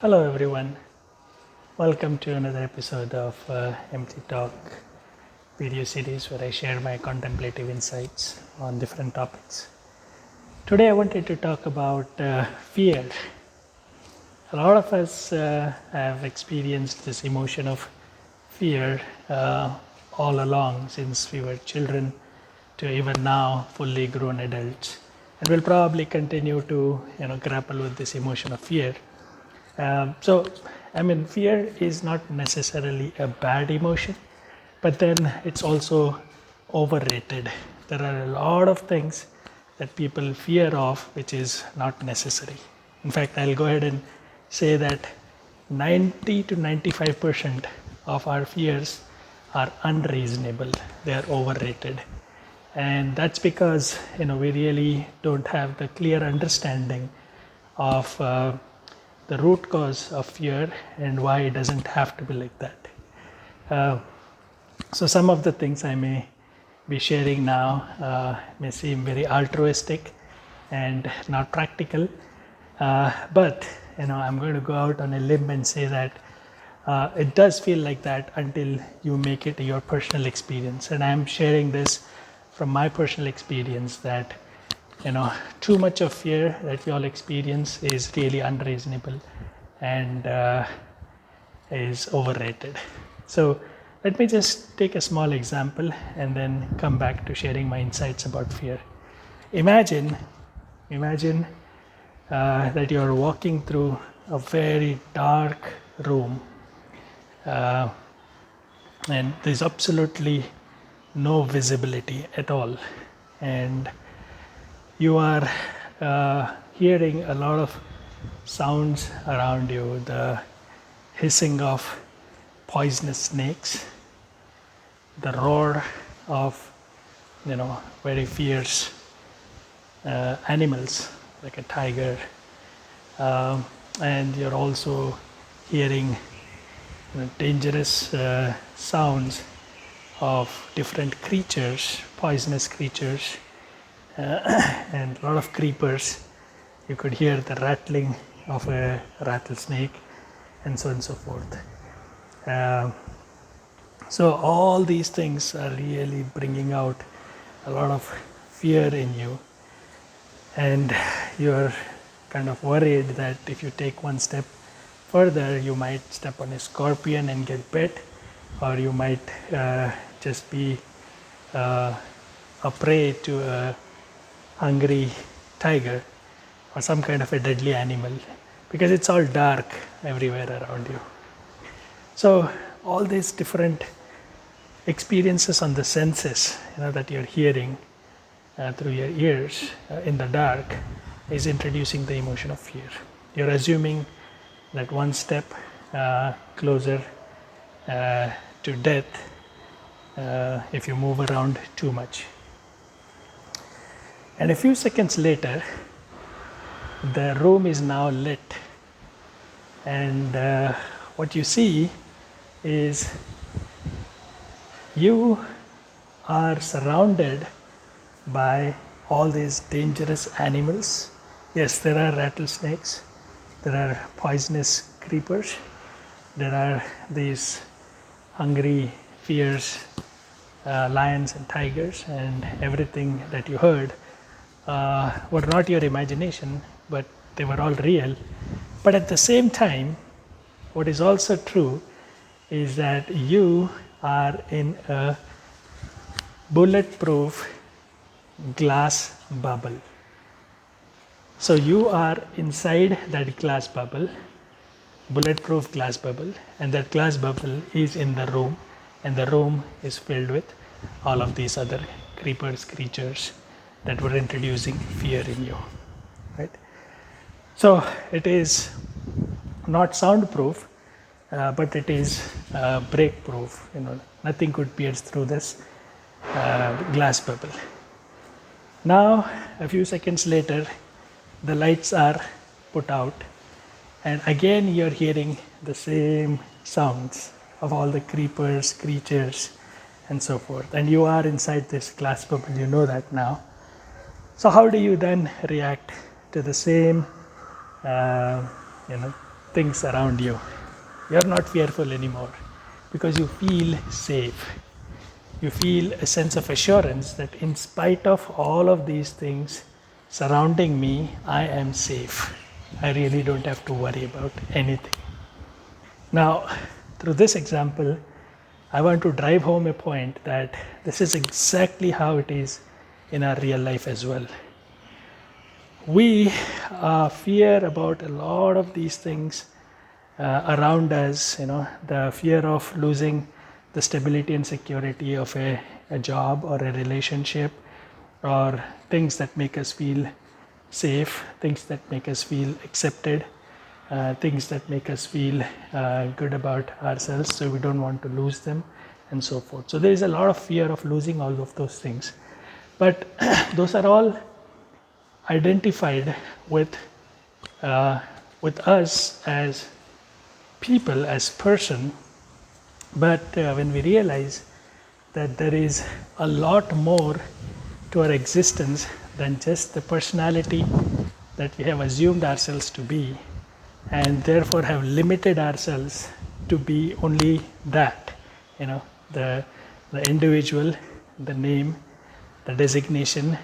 Hello, everyone. Welcome to another episode of Empty Talk video series where I share my contemplative insights on different topics. Today, I wanted to talk about fear. A lot of us have experienced this emotion of fear all along since we were children to even now fully grown adults, and we'll probably continue to grapple with this emotion of fear. Fear is not necessarily a bad emotion, but then it's also overrated. There are a lot of things that people fear of which is not necessary. In fact, I'll go ahead and say that 90 to 95% of our fears are unreasonable, they are overrated. And that's because we really don't have the clear understanding of the root cause of fear and why it doesn't have to be like that. So some of the things I may be sharing now may seem very altruistic and not practical, but I'm going to go out on a limb and say that it does feel like that until you make it your personal experience. And I'm sharing this from my personal experience that too much of fear that we all experience is really unreasonable and is overrated. So let me just take a small example and then come back to sharing my insights about fear. Imagine that you're walking through a very dark room and there's absolutely no visibility at all, and you are hearing a lot of sounds around you, the hissing of poisonous snakes, the roar of very fierce animals like a tiger, and you're also hearing dangerous sounds of different creatures, poisonous creatures, and a lot of creepers. You could hear the rattling of a rattlesnake and so on and so forth. So all these things are really bringing out a lot of fear in you, and you're kind of worried that if you take one step further you might step on a scorpion and get bit, or you might just be a prey to a hungry tiger or some kind of a deadly animal, because it's all dark everywhere around you. So all these different experiences on the senses that you're hearing through your ears in the dark is introducing the emotion of fear. You're assuming that one step closer to death if you move around too much. And a few seconds later, the room is now lit, and what you see is you are surrounded by all these dangerous animals. Yes, there are rattlesnakes, there are poisonous creepers, there are these hungry, fierce lions and tigers, and everything that you heard were not your imagination, but they were all real. But at the same time, what is also true is that you are in a bulletproof glass bubble. So you are inside that glass bubble, bulletproof glass bubble, and that glass bubble is in the room, and the room is filled with all of these other creepers, creatures that were introducing fear in you, right? So it is not soundproof, but it is breakproof. Nothing could pierce through this glass bubble. Now, a few seconds later, the lights are put out, and again you're hearing the same sounds of all the creepers, creatures, and so forth. And you are inside this glass bubble, you know that now. So how do you then react to the same things around you. You're not fearful anymore because you feel safe. You feel a sense of assurance that in spite of all of these things surrounding me, I am safe. I really don't have to worry about anything. Now, through this example, I want to drive home a point that this is exactly how it is in our real life as well. We fear about a lot of these things around us, the fear of losing the stability and security of a job or a relationship, or things that make us feel safe, things that make us feel accepted, things that make us feel good about ourselves, so we don't want to lose them, and so forth. So there is a lot of fear of losing all of those things. But those are all identified with us as people, as person. But when we realize that there is a lot more to our existence than just the personality that we have assumed ourselves to be, and therefore have limited ourselves to be only that, the individual, the name, the designation,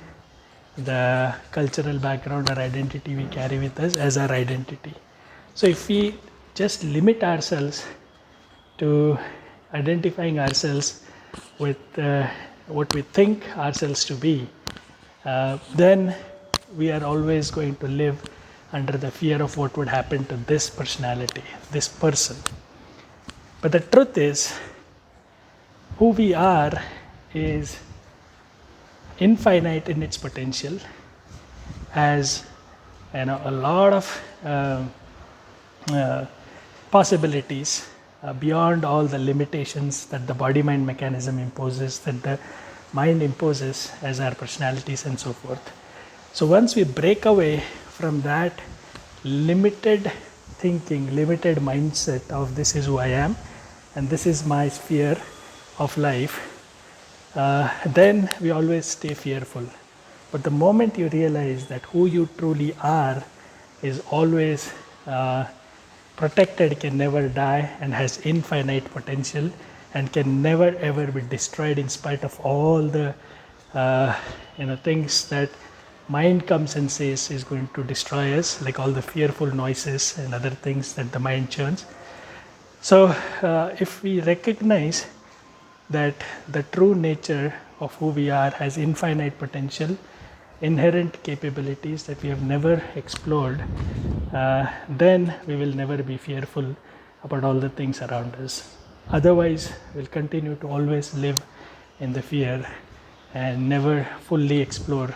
the cultural background or identity we carry with us as our identity. So if we just limit ourselves to identifying ourselves with what we think ourselves to be, then we are always going to live under the fear of what would happen to this personality, this person. But the truth is, who we are is infinite in its potential, has a lot of possibilities beyond all the limitations that the body-mind mechanism imposes, that the mind imposes as our personalities and so forth. So once we break away from that limited thinking, limited mindset of this is who I am and this is my sphere of life, then we always stay fearful. But the moment you realize that who you truly are is always protected, can never die, and has infinite potential, and can never ever be destroyed in spite of all the things that mind comes and says is going to destroy us, like all the fearful noises and other things that the mind churns. So if we recognize that the true nature of who we are has infinite potential, inherent capabilities that we have never explored, then we will never be fearful about all the things around us. Otherwise, we'll continue to always live in the fear and never fully explore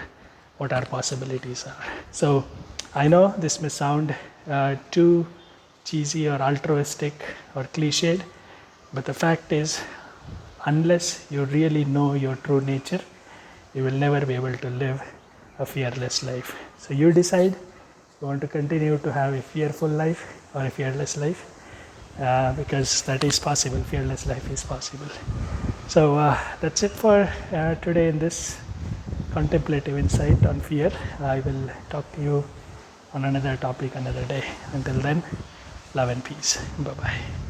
what our possibilities are. So I know this may sound too cheesy or altruistic or cliched, but the fact is, unless you really know your true nature, you will never be able to live a fearless life. So you decide you want to continue to have a fearful life or a fearless life, because that is possible. Fearless life is possible. So that's it for today in this contemplative insight on fear. I will talk to you on another topic another day. Until then, love and peace. Bye-bye.